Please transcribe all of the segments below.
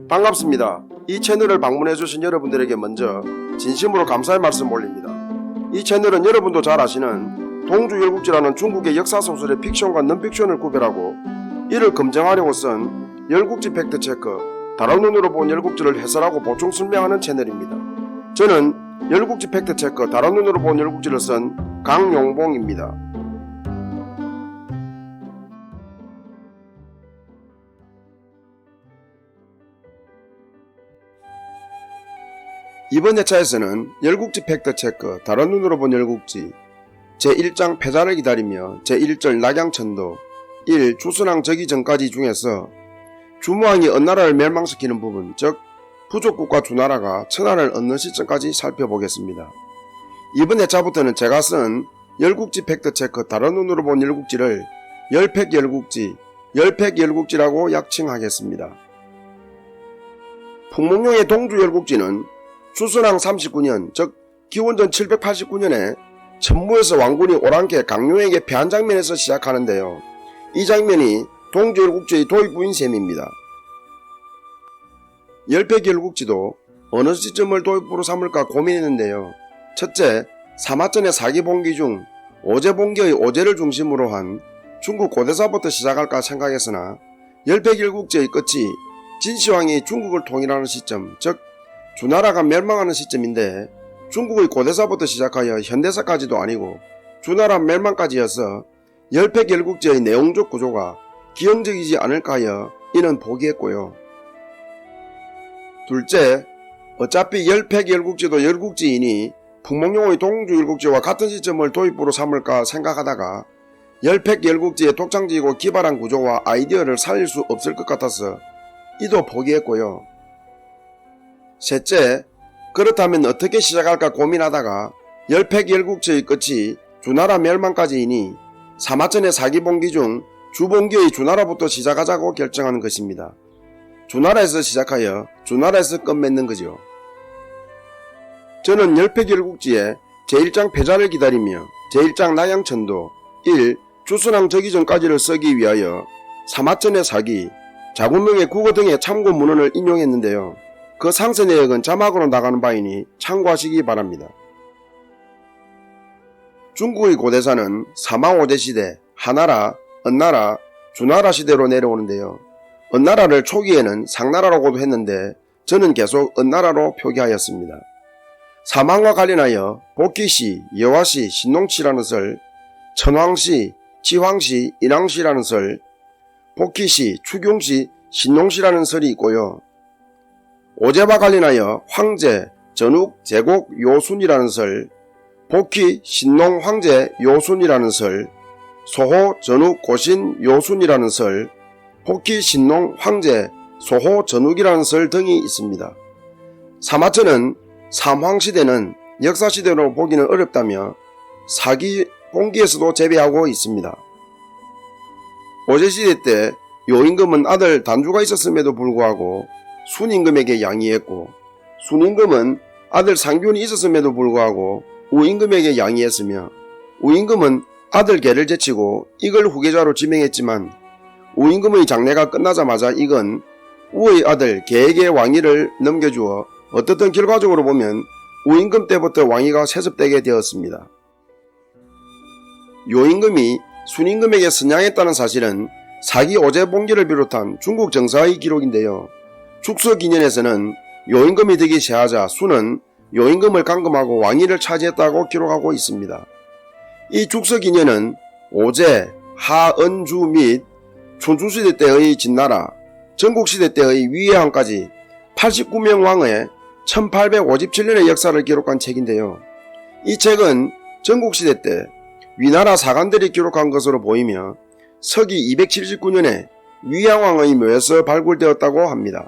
반갑습니다. 이 채널을 방문해주신 여러분들에게 먼저 진심으로 감사의 말씀 올립니다. 이 채널은 여러분도 잘 아시는 동주열국지라는 중국의 역사소설의 픽션과 넌픽션을 구별하고 이를 검증하려고 쓴 열국지 팩트체크, 다른 눈으로 본 열국지를 해설하고 보충 설명하는 채널입니다. 저는 열국지 팩트체크, 다른 눈으로 본 열국지를 쓴 강용봉입니다. 이번 회차에서는 열국지 팩트체크, 다른 눈으로 본 열국지 제1장 패자를 기다리며 제1절 낙양천도 1. 주순왕 즉위 전까지 중에서 주무왕이 언나라를 멸망시키는 부분, 즉 부족국가 주나라가 천하를 얻는 시점까지 살펴보겠습니다. 이번 회차부터는 제가 쓴 열국지 팩트체크, 다른 눈으로 본 열국지를 열팩열국지, 열팩열국지라고 약칭하겠습니다. 풍문용의 동주열국지는 주순왕 39년, 즉 기원전 789년에 천무에서 왕군이 오랑캐 강룡에게 패한 장면에서 시작하는데요. 이 장면이 동주열국지의 도입부인 셈입니다. 열팩열국지도 어느 시점을 도입부로 삼을까 고민했는데요. 첫째, 사마천의 사기봉기 중 오제봉기의 오제를 중심으로 한 중국 고대사부터 시작할까 생각했으나 열팩열국지의 끝이 진시황이 중국을 통일하는 시점, 즉 주나라가 멸망하는 시점인데 중국의 고대사부터 시작하여 현대사까지도 아니고 주나라 멸망까지여서 열팩열국지의 내용적 구조가 기형적이지 않을까 하여 이는 포기했고요. 둘째, 어차피 열팩열국지도 열국지이니 풍문용의 동주열국지와 같은 시점을 도입부로 삼을까 생각하다가 열팩열국지의 독창적이고 기발한 구조와 아이디어를 살릴 수 없을 것 같아서 이도 포기했고요. 셋째, 그렇다면 어떻게 시작할까 고민하다가 열팩열국지의 끝이 주나라 멸망까지이니 사마천의 사기봉기 중 주봉기의 주나라부터 시작하자고 결정하는 것입니다. 주나라에서 시작하여 주나라에서 끝맺는 거죠. 저는 열팩열국지의 제1장 패자를 기다리며 제1장 낙양천도 1. 주순왕 즉위 전까지를 쓰기 위하여 사마천의 사기, 자군명의 국어 등의 참고 문헌을 인용했는데요. 그 상세 내역은 자막으로 나가는 바이니 참고하시기 바랍니다. 중국의 고대사는 사마오대시대, 하나라, 언나라, 주나라 시대로 내려오는데요. 언나라를 초기에는 상나라라고도 했는데 저는 계속 언나라로 표기하였습니다. 사망과 관련하여 복희시, 여화시, 신농치라는 설, 천황시, 지황시, 인왕시라는 설, 복희시, 추경시, 신농시라는 설이 있고요. 오제와 관련하여 황제, 전욱, 제곡, 요순이라는 설, 복희, 신농, 황제, 요순이라는 설, 소호, 전욱, 고신, 요순이라는 설, 복희, 신농, 황제, 소호, 전욱이라는 설 등이 있습니다. 사마천은 삼황시대는 역사시대로 보기는 어렵다며 사기 봉기에서도 재배하고 있습니다. 오제시대 때 요임금은 아들 단주가 있었음에도 불구하고 순임금에게 양위했고 순임금은 아들 상균이 있었음에도 불구하고 우임금에게 양위했으며 우임금은 아들 개를 제치고 이걸 후계자로 지명했지만 우임금의 장례가 끝나자마자 이건 우의 아들 개에게 왕위를 넘겨주어 어떻든 결과적으로 보면 우임금 때부터 왕위가 세습되게 되었습니다. 요임금이 순임금에게 선양했다는 사실은 사기 오제봉기를 비롯한 중국 정사의 기록인데요. 축서기년에서는 요임금이 득이 세하자 순은 요임금을 감금하고 왕위를 차지했다고 기록하고 있습니다. 이 축서기년은 오제, 하은주 및 춘추시대 때의 진나라, 전국시대 때의 위예왕까지 89명 왕의 1857년의 역사를 기록한 책인데요. 이 책은 전국시대 때 위나라 사관들이 기록한 것으로 보이며 서기 279년에 위양왕의 묘에서 발굴되었다고 합니다.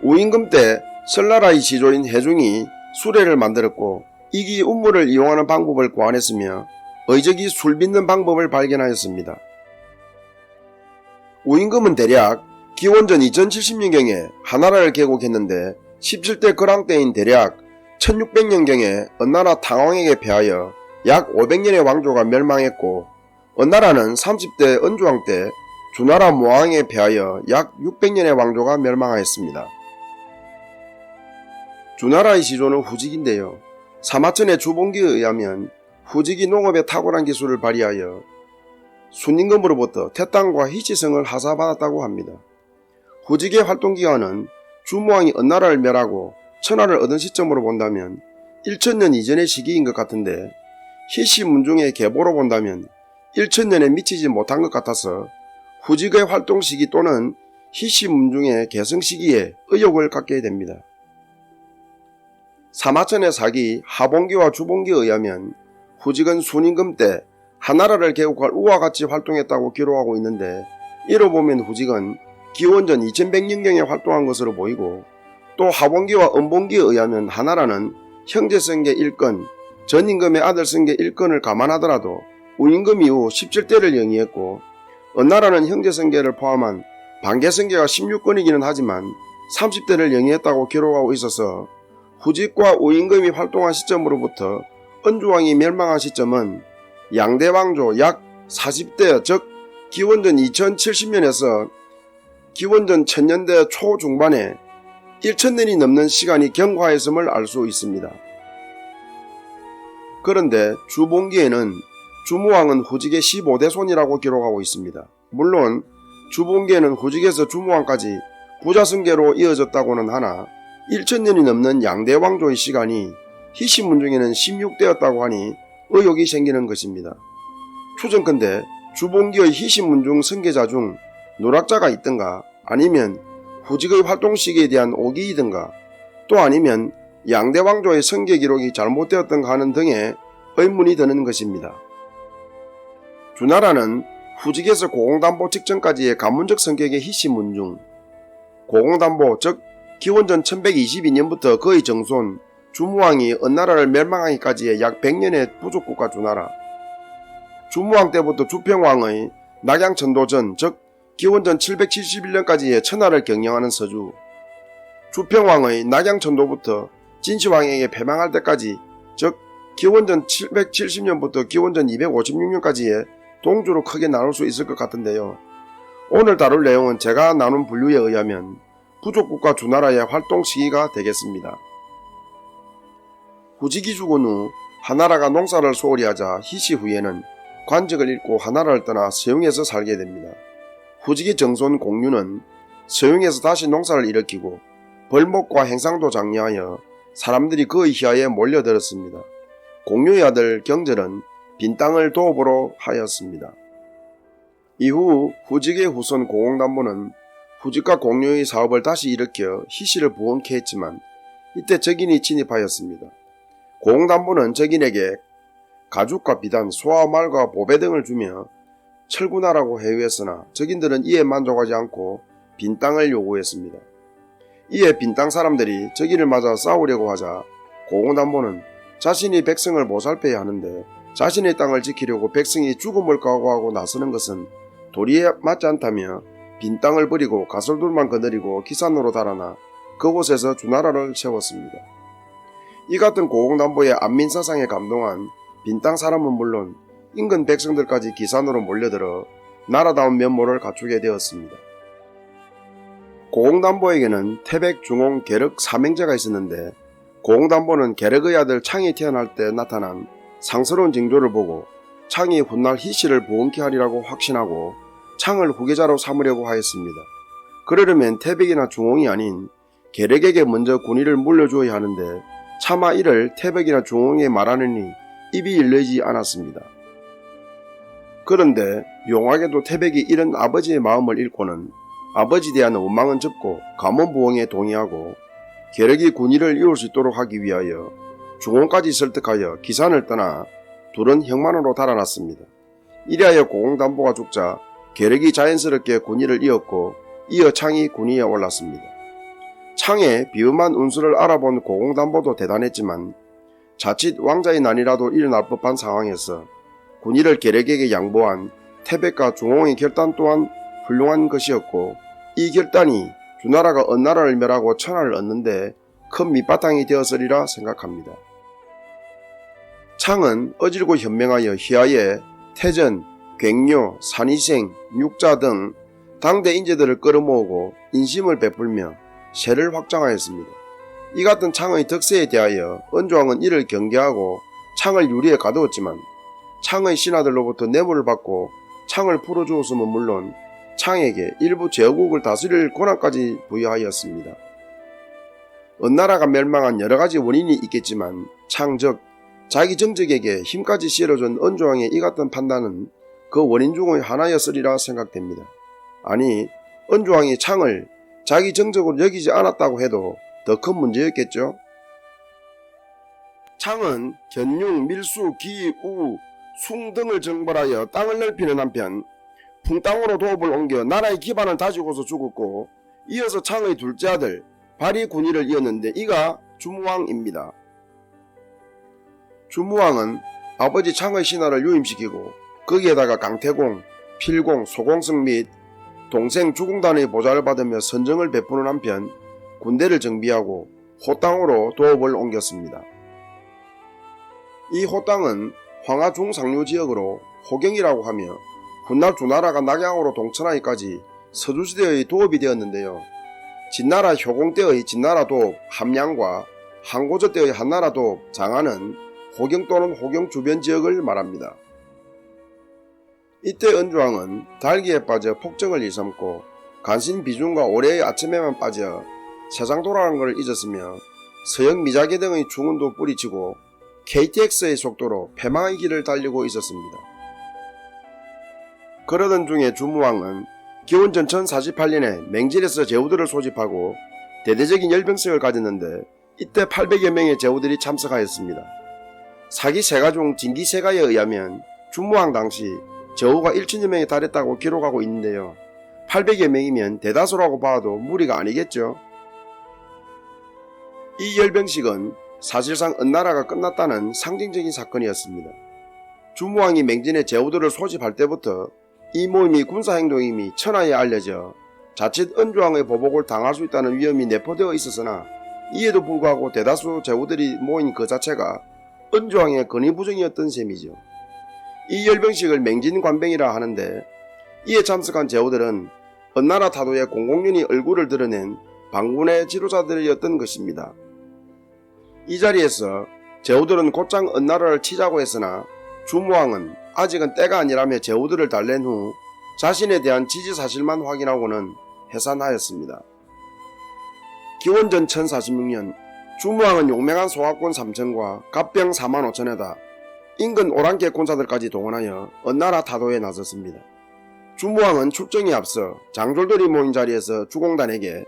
우임금 때 설나라의 지조인 해중이 수레를 만들었고 이기 운물을 이용하는 방법을 고안했으며 의적이 술 빚는 방법을 발견하였습니다. 우임금은 대략 기원전 2070년경에 하나라를 개국했는데 17대 거랑 때인 대략 1600년경에 언나라 탕왕에게 패하여 약 500년의 왕조가 멸망했고 언나라는 30대 은주왕 때 주나라 모왕에 패하여 약 600년의 왕조가 멸망하였습니다. 주나라의 시조는 후직인데요. 사마천의 주봉기에 의하면 후직이 농업에 탁월한 기술을 발휘하여 순임금으로부터 태땅과 희치성을 하사받았다고 합니다. 후직의 활동기간은 주무왕이 은나라를 멸하고 천하를 얻은 시점으로 본다면 1000년 이전의 시기인 것 같은데 희시문중의 계보로 본다면 1000년에 미치지 못한 것 같아서 후직의 활동 시기 또는 희시문중의 계승 시기에 의혹을 갖게 됩니다. 사마천의 사기 하봉기와 주봉기에 의하면 후직은 순임금 때 하나라를 개국할 우와 같이 활동했다고 기록하고 있는데 이로 보면 후직은 기원전 2100년경에 활동한 것으로 보이고 또 하봉기와 은봉기에 의하면 하나라는 형제성계 1건, 전임금의 아들성계 1건을 감안하더라도 우임금 이후 17대를 영위했고 은나라는 형제성계를 포함한 반계성계가 16건이기는 하지만 30대를 영위했다고 기록하고 있어서 후직과 우임금이 활동한 시점으로부터 은주왕이 멸망한 시점은 양대왕조 약 40대 즉 기원전 2070년에서 기원전 1000년대 초중반에 1000년이 넘는 시간이 경과했음을 알 수 있습니다. 그런데 주봉기에는 주무왕은 후직의 15대 손이라고 기록하고 있습니다. 물론 주봉기에는 후직에서 주무왕까지 부자승계로 이어졌다고는 하나 1000년이 넘는 양대왕조의 시간이 희시문중에는 16대였다고 하니 의혹이 생기는 것입니다. 추정컨대 주봉기의 희시문중 승계자 중 누락자가 있든가 아니면 후직의 활동 시기에 대한 오기이든가 또 아니면 양대왕조의 승계 기록이 잘못되었던가 하는 등의 의문이 드는 것입니다. 주나라는 후직에서 고공담보 직전까지의 가문적 성격의 희시문중, 고공담보 즉 기원전 1122년부터 거의 정손 주무왕이 은나라를 멸망하기까지의 약 100년의 부족국가 주나라, 주무왕 때부터 주평왕의 낙양천도 즉 기원전 771년까지의 천하를 경영하는 서주, 주평왕의 낙양천도부터 진시황에게 패망할 때까지 즉 기원전 770년부터 기원전 256년까지의 동주로 크게 나눌 수 있을 것 같은데요. 오늘 다룰 내용은 제가 나눈 분류에 의하면 부족국가 주나라의 활동 시기가 되겠습니다. 후직이 죽은 후 하나라가 농사를 소홀히 하자 희시 후에는 관직을 잃고 하나라를 떠나 서용에서 살게 됩니다. 후직의 정손 공유는 서용에서 다시 농사를 일으키고 벌목과 행상도 장려하여 사람들이 그의 휘하에 몰려들었습니다. 공유의 아들 경절은 빈 땅을 도읍으로 하였습니다. 이후 후직의 후손 고공담보는 후직과 공유의 사업을 다시 일으켜 희시를 부원케 했지만 이때 적인이 진입하였습니다. 고공담보는 적인에게 가죽과 비단, 소와 말과 보배 등을 주며 철군하라고 해유했으나 적인들은 이에 만족하지 않고 빈 땅을 요구했습니다. 이에 빈 땅 사람들이 적인을 맞아 싸우려고 하자 고공담보는 자신이 백성을 보살펴야 하는데 자신의 땅을 지키려고 백성이 죽음을 각오하고 나서는 것은 도리에 맞지 않다며 빈 땅을 버리고 가솔돌만 거느리고 기산으로 달아나 그곳에서 주나라를 세웠습니다. 이 같은 고공담보의 안민사상에 감동한 빈 땅 사람은 물론 인근 백성들까지 기산으로 몰려들어 나라다운 면모를 갖추게 되었습니다. 고공담보에게는 태백, 중홍, 계륵 삼형제가 있었는데 고공담보는 계륵의 아들 창이 태어날 때 나타난 상스러운 징조를 보고 창이 훗날 희시를 부원케 하리라고 확신하고 창을 후계자로 삼으려고 하였습니다. 그러려면 태백이나 중홍이 아닌 계륵에게 먼저 군의를 물려주어야 하는데 차마 이를 태백이나 중홍에 말하느니 입이 열리지 않았습니다. 그런데 용하게도 태백이 이런 아버지의 마음을 읽고는 아버지에 대한 원망은 접고 가문부엉에 동의하고 계륵이 군의를 이룰 수 있도록 하기 위하여 중홍까지 설득하여 기산을 떠나 둘은 형만으로 달아났습니다. 이리하여 고공담보가 죽자 계륵이 자연스럽게 군의를 이었고 이어 창이 군의에 올랐습니다. 창의 비음한 운수를 알아본 고공담보도 대단했지만 자칫 왕자의 난이라도 일어날 법한 상황에서 군의를 계륵에게 양보한 태백과 중홍의 결단 또한 훌륭한 것이었고 이 결단이 주나라가 은나라를 멸하고 천하를 얻는데 큰 밑바탕이 되었으리라 생각합니다. 창은 어질고 현명하여 희하에 태전, 괭료, 산이생, 육자 등 당대 인재들을 끌어모으고 인심을 베풀며 세를 확장하였습니다. 이 같은 창의 덕세에 대하여 은조왕은 이를 경계하고 창을 유리에 가두었지만 창의 신하들로부터 뇌물을 받고 창을 풀어주었음은 물론 창에게 일부 제후국을 다스릴 권한까지 부여하였습니다. 은나라가 멸망한 여러가지 원인이 있겠지만 창 즉 자기 정적에게 힘까지 실어준 은조왕의 이 같은 판단은 그 원인 중의 하나였으리라 생각됩니다. 아니, 은조왕이 창을 자기 정적으로 여기지 않았다고 해도 더 큰 문제였겠죠. 창은 견융, 밀수, 기, 우, 숭 등을 정벌하여 땅을 넓히는 한편 풍땅으로 도읍을 옮겨 나라의 기반을 다지고서 죽었고, 이어서 창의 둘째 아들 바리군이를 이었는데 이가 주무왕입니다. 주무왕은 아버지 창의 신하를 유임시키고 거기에다가 강태공, 필공, 소공승 및 동생 주공단의 보좌를 받으며 선정을 베푸는 한편 군대를 정비하고 호땅으로 도읍을 옮겼습니다. 이 호땅은 황하 중상류 지역으로 호경이라고 하며 훗날 주나라가 낙양으로 동천하기까지 서주시대의 도읍이 되었는데요. 진나라 효공 때의 진나라 도읍 함양과 항고조 때의 한나라 도읍 장안은 호경 또는 호경 주변 지역을 말합니다. 이때 은조왕은 달기에 빠져 폭정을 일삼고 간신 비중과 올해의 아침에만 빠져 세상 돌아가는 것을 잊었으며 서역 미자계 등의 충운도 뿌리치고 KTX의 속도로 패망의 길을 달리고 있었습니다. 그러던 중에 주무왕은 기원전 1048년에 맹진에서 제후들을 소집하고 대대적인 열병식을 가졌는데 이때 800여 명의 제후들이 참석하였습니다. 사기 세가 중 진기 세가에 의하면 주무왕 당시 제후가 1천여 명에 달했다고 기록하고 있는데요. 800여 명이면 대다수라고 봐도 무리가 아니겠죠. 이 열병식은 사실상 은나라가 끝났다는 상징적인 사건이었습니다. 주무왕이 맹진에 제후들을 소집할 때부터 이 모임이 군사행동임이 천하에 알려져 자칫 은조왕의 보복을 당할 수 있다는 위험이 내포되어 있었으나 이에도 불구하고 대다수 제후들이 모인 그 자체가 은조왕의 건의부정이었던 셈이죠. 이 열병식을 맹진관병이라 하는데 이에 참석한 제후들은 은나라 타도의 공공연히 얼굴을 드러낸 반군의 지도자들이었던 것입니다. 이 자리에서 제후들은 곧장 은나라를 치자고 했으나 주무왕은 아직은 때가 아니라며 제후들을 달랜 후 자신에 대한 지지 사실만 확인하고는 해산하였습니다. 기원전 1046년 주무왕은 용맹한 소합군 3천과 갑병 4만 5천에다 인근 오랑캐 군사들까지 동원하여 은나라 타도에 나섰습니다. 주무왕은 출정에 앞서 장졸들이 모인 자리에서 주공단에게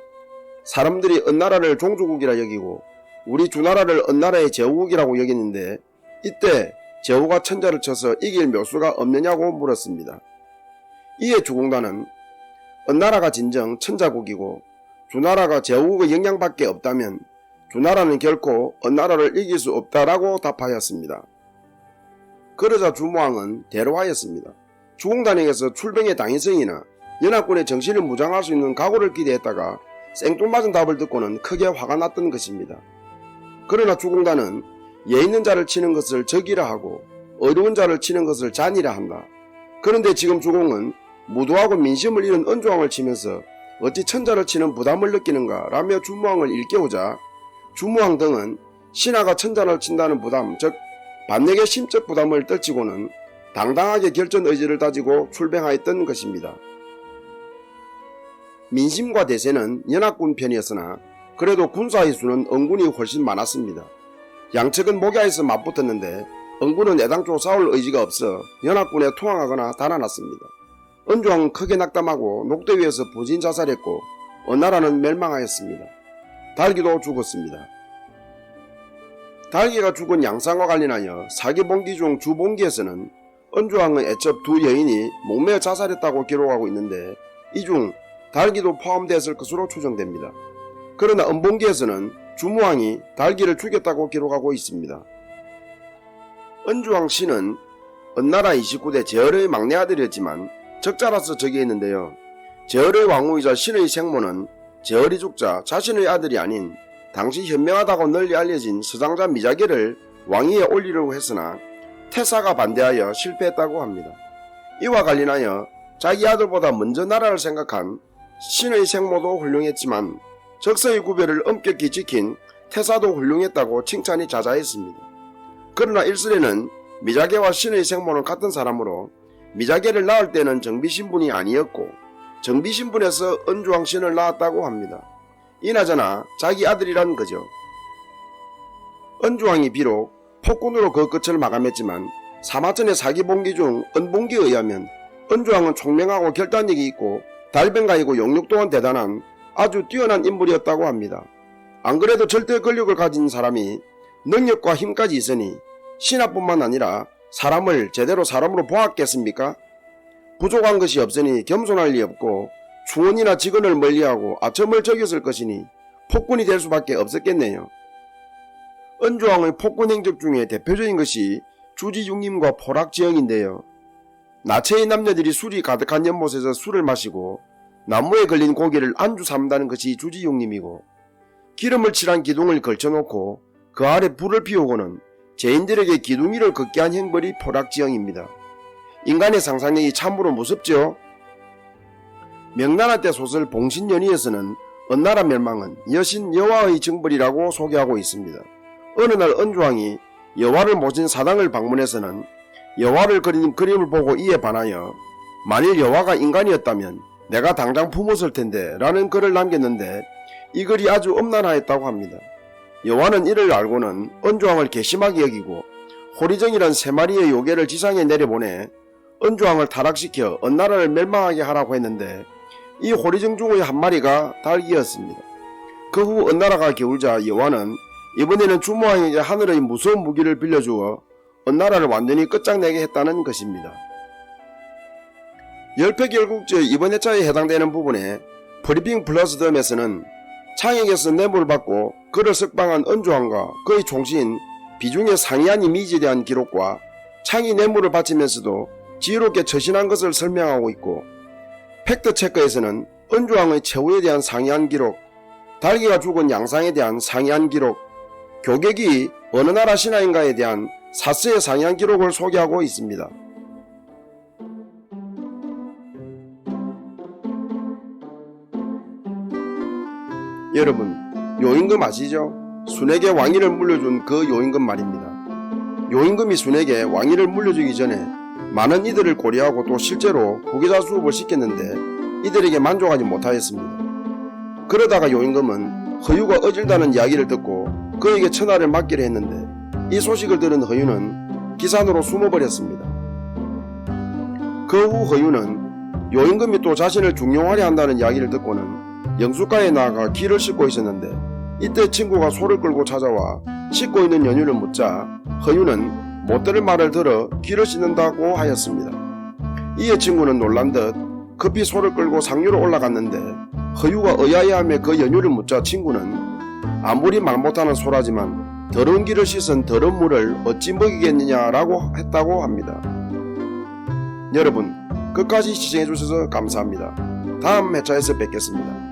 사람들이 은나라를 종주국이라 여기고 우리 주나라를 은나라의 제후국이라고 여겼는데 이때 제후가 천자를 쳐서 이길 묘수가 없느냐고 물었습니다. 이에 주공단은 은나라가 진정 천자국이고 주나라가 제후국의 영향밖에 없다면 주나라는 결코 은나라를 이길 수 없다라고 답하였습니다. 그러자 주무왕은 대로하였습니다. 주공단에게서 출병의 당위성이나 연합군의 정신을 무장할 수 있는 각오를 기대했다가 생뚱맞은 답을 듣고는 크게 화가 났던 것입니다. 그러나 주공단은 예 있는 자를 치는 것을 적이라 하고 어려운 자를 치는 것을 잔이라 한다. 그런데 지금 주공은 무도하고 민심을 잃은 은조왕을 치면서 어찌 천자를 치는 부담을 느끼는가 라며 주무왕을 일깨우자 주무왕 등은 신하가 천자를 친다는 부담, 즉 반역의 심적 부담을 떨치고는 당당하게 결전 의지를 다지고 출병하였던 것입니다. 민심과 대세는 연합군 편이었으나 그래도 군사의 수는 은군이 훨씬 많았습니다. 양측은 목야에서 맞붙었는데 은군은 애당초 싸울 의지가 없어 연합군에 투항하거나 달아났습니다. 은조왕은 크게 낙담하고 녹대 위에서 부진 자살했고 은나라는 멸망하였습니다. 달기도 죽었습니다. 달기가 죽은 양상과 관련하여 사기봉기 중 주봉기에서는 은조왕의 애첩 두 여인이 목매어 자살했다고 기록하고 있는데 이 중 달기도 포함되었을 것으로 추정됩니다. 그러나 은봉기에서는 주무왕이 달기를 죽였다고 기록하고 있습니다. 은조왕 씨는 은나라 29대 제열의 막내 아들이었지만 적자라서 즉위했는데요. 제열의 왕후이자 신의 생모는 제열이 죽자 자신의 아들이 아닌 당시 현명하다고 널리 알려진 서장자 미자계를 왕위에 올리려고 했으나 태사가 반대하여 실패했다고 합니다. 이와 관련하여 자기 아들보다 먼저 나라를 생각한 신의 생모도 훌륭했지만 적서의 구별을 엄격히 지킨 태사도 훌륭했다고 칭찬이 자자했습니다. 그러나 일설에는 미자계와 신의 생모는 같은 사람으로 미자계를 낳을 때는 정비신분이 아니었고 정비신분에서 은주왕 신을 낳았다고 합니다. 이나저나 자기 아들이란 거죠. 은주왕이 비록 폭군으로 그 끝을 마감했지만 사마천의 사기봉기 중 은봉기에 의하면 은주왕은 총명하고 결단력이 있고 달변가이고 용력 또한 대단한 아주 뛰어난 인물이었다고 합니다. 안 그래도 절대 권력을 가진 사람이 능력과 힘까지 있으니 신하뿐만 아니라 사람을 제대로 사람으로 보았겠습니까? 부족한 것이 없으니 겸손할 리 없고 추원이나 직원을 멀리하고 아첨을 적였을 것이니 폭군이 될 수밖에 없었겠네요. 은주왕의 폭군 행적 중에 대표적인 것이 주지육림과 포락지형인데요. 나체의 남녀들이 술이 가득한 연못에서 술을 마시고 나무에 걸린 고기를 안주 삼다는 것이 주지육림이고 기름을 칠한 기둥을 걸쳐놓고 그 아래 불을 피우고는 죄인들에게 기둥이를 걷게 한 형벌이 포락지형입니다. 인간의 상상력이 참으로 무섭죠. 명나라 때 소설 봉신연의에서는 은나라 멸망은 여신 여화의 정벌이라고 소개하고 있습니다. 어느 날 은주왕이 여화를 모신 사당을 방문해서는 여화를 그린 그림을 보고 이에 반하여 만일 여화가 인간이었다면 내가 당장 품었을 텐데 라는 글을 남겼는데 이 글이 아주 엄난하였다고 합니다. 여화는 이를 알고는 은주왕을 괘씸하게 여기고 호리정이란 세 마리의 요괴를 지상에 내려보내 은주왕을 타락시켜 은나라를 멸망하게 하라고 했는데 이 호리정 중의 한 마리가 닭이었습니다. 그 후 은나라가 겨울자 여화는 이번에는 주무왕에게 하늘의 무서운 무기를 빌려주어 은나라를 완전히 끝장내게 했다는 것입니다. 열패결국제의 이번 회차에 해당되는 부분에 브리핑 플러스 덤에서는 창에게서 뇌물을 받고 그를 석방한 은주왕과 그의 총신 비중의 상이한 이미지에 대한 기록과 창이 뇌물을 바치면서도 지혜롭게 처신한 것을 설명하고 있고 팩트체크에서는 은주왕의 최후에 대한 상이한 기록, 달기가 죽은 양상에 대한 상이한 기록, 교객이 어느 나라 신하인가에 대한 사스의 상이한 기록을 소개하고 있습니다. 여러분, 요임금 아시죠? 순에게 왕위를 물려준 그 요임금 말입니다. 요임금이 순에게 왕위를 물려주기 전에 많은 이들을 고려하고 또 실제로 후계자 수업을 시켰는데 이들에게 만족하지 못하였습니다. 그러다가 요임금은 허유가 어질다는 이야기를 듣고 그에게 천하를 맡기려 했는데 이 소식을 들은 허유는 기산으로 숨어버렸습니다. 그 후 허유는 요임금이 또 자신을 중용하려 한다는 이야기를 듣고는 영숫가에 나아가 기를 씻고 있었는데 이때 친구가 소를 끌고 찾아와 씻고 있는 연유를 묻자 허유는 못 들을 말을 들어 기를 씻는다고 하였습니다. 이에 친구는 놀란 듯 급히 소를 끌고 상류로 올라갔는데 허유가 의아해하며 그 연유를 묻자 친구는 아무리 말 못하는 소라지만 더러운 기를 씻은 더러운 물을 어찌 먹이겠느냐라고 했다고 합니다. 여러분, 끝까지 시청해주셔서 감사합니다. 다음 회차에서 뵙겠습니다.